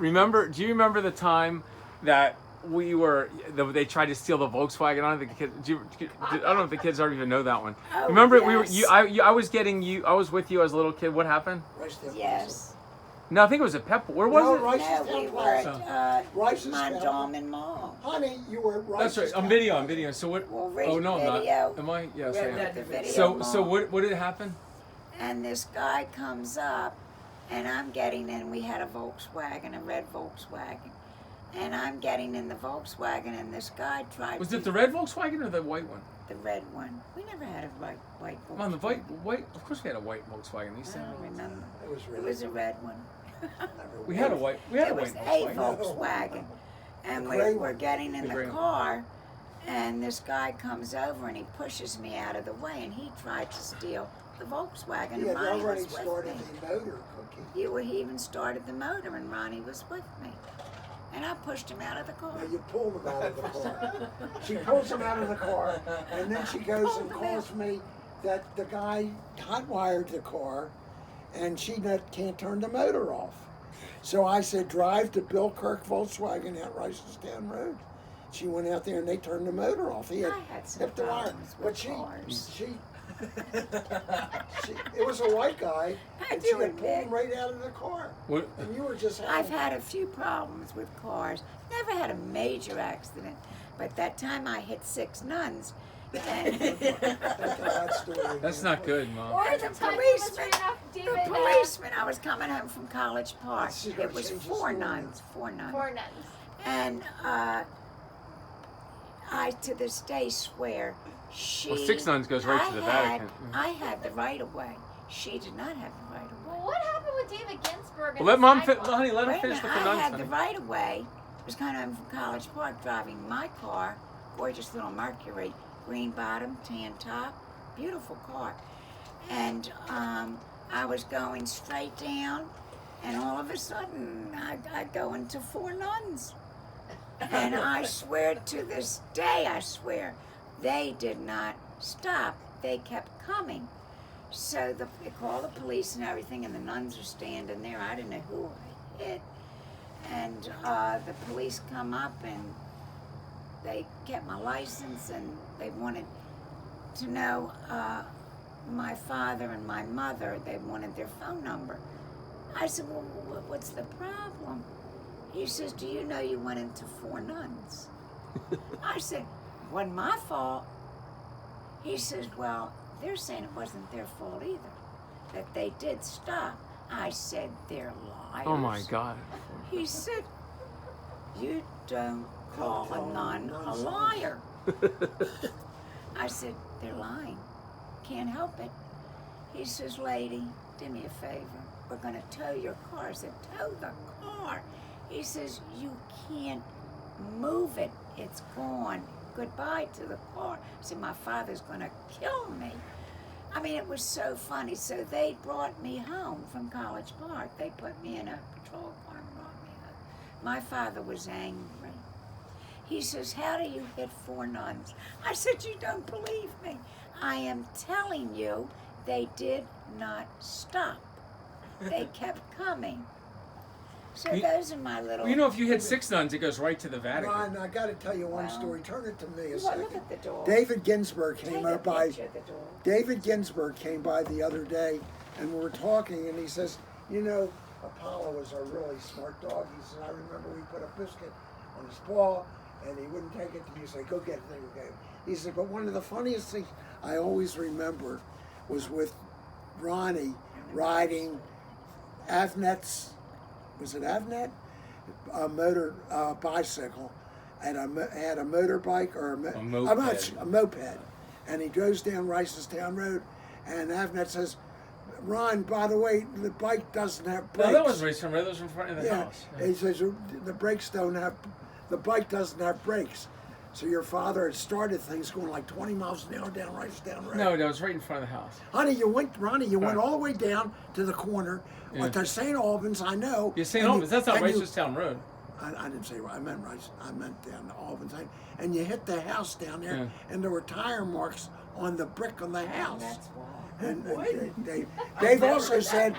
remember? Do you remember the time that they tried to steal the Volkswagen? I don't think the kids. I don't know if the kids already even know that one. Oh, remember, yes. I was getting you. I was with you as a little kid. What happened? Yes. No, I think it was at Pep. Where was it? No, we were at Mondawmin Mall. Honey, you were at That's right. I'm video. So what? Well, Oh no, I'm video. not. Am I? Yes, I We're am. at the video So mall. what did happen? And this guy comes up, and I'm getting in. We had a Volkswagen, a red Volkswagen. And I'm getting in the Volkswagen, and this guy tried Was to... it the red Volkswagen or the white one? The red one. We never had a white Volkswagen. On the white. Of course, we had a white Volkswagen. These I things. don't remember. It It was a red one. We had a white. We had It a was white a Volkswagen. Volkswagen. And The gray we're one. getting in The the gray one. car, and this guy comes over, and he pushes me out of the way, and he tried to steal the Volkswagen, He and had Ronnie already was with started me. the motor, Cookie. He even started the motor, and Ronnie was with me. And I pushed him out of the car. Now you pulled him out of the car. She pulls him out of the car, and then she goes and calls me that the guy hotwired the car, and she can't turn the motor off. So I said, drive to Bill Kirk Volkswagen at Ricestown Road. She went out there and they turned the motor off. He I had some hit the wire, problems with but she cars. it was a white guy, I and she do had pulled admit. him right out of the car. What? And you were just I've had a few problems with cars. Never had a major accident, but that time I hit 6 nuns. And That's not good, Mom. or the policeman. I was coming home from College Park. She's gonna It was change the 4 story nuns. 4 nuns. 4 nuns. And I, to this day, swear she. Well, 6 nuns goes right to the Vatican. I had the right of way. She did not have the right of way. Well, what happened with David Ginsburg? Well, let Mom honey, let her Wait a finish minute, with the I nuns. had the honey. right of way. I was coming home from College Park driving my car, gorgeous little Mercury, green bottom, tan top, beautiful car. And I was going straight down, and all of a sudden I go into 4 nuns. And I swear to this day, I swear, they did not stop. They kept coming. So they call the police and everything, and the nuns are standing there. I didn't know who I hit. And the police come up, and they get my license, and they wanted to know my father and my mother. They wanted their phone number. I said, well, what's the problem? He says, do you know you went into 4 nuns? I said, wasn't my fault. He says, well, they're saying it wasn't their fault either, that they did stop. I said, they're liars. Oh my God. He said, you don't call a nun a liar. I said, they're lying. Can't help it. He says, lady, do me a favor. We're going to tow your car. I said, tow the car. He says, you can't move it. It's gone. Goodbye to the car. I said, my father's going to kill me. I mean, it was so funny. So they brought me home from College Park. They put me in a patrol car and brought me home. My father was angry. He says, how do you hit 4 nuns? I said, you don't believe me. I am telling you, they did not stop. They kept coming. So those are my little... You know, if you hit 6 nuns, it goes right to the Vatican. Ron, I got to tell you one Well, story. Turn it to me a Well, second. look at the door. David Ginsburg Take came a up by. picture of the door. David Ginsburg came by the other day, and we were talking, and he says, you know, Apollo is a really smart dog. He said, I remember we put a biscuit on his paw, and he wouldn't take it. You say, go get it. Go get it. He said, but one of the funniest things I always remember was with Ronnie riding Avnet's, was it Avnet? A motor bicycle, and had a motorbike or a moped, and he goes down Ricestown Road, and Avnet says, Ron, by the way, the bike doesn't have brakes. No, that was Ricestown Road. That was in front of the house. Yeah. He says the bike doesn't have brakes. So your father had started things going like 20 miles an hour down Ricestown Road. No, that was right in front of the house. Honey, you went all the way down to the corner. Yeah. To St. Albans, I know. Yeah, St. Albans. That's not Ricestown Road. I didn't say I meant Rice. I meant down to Albans. And you hit the house down there, Yeah. and there were tire marks on the brick on the house. That's why. And Dave also said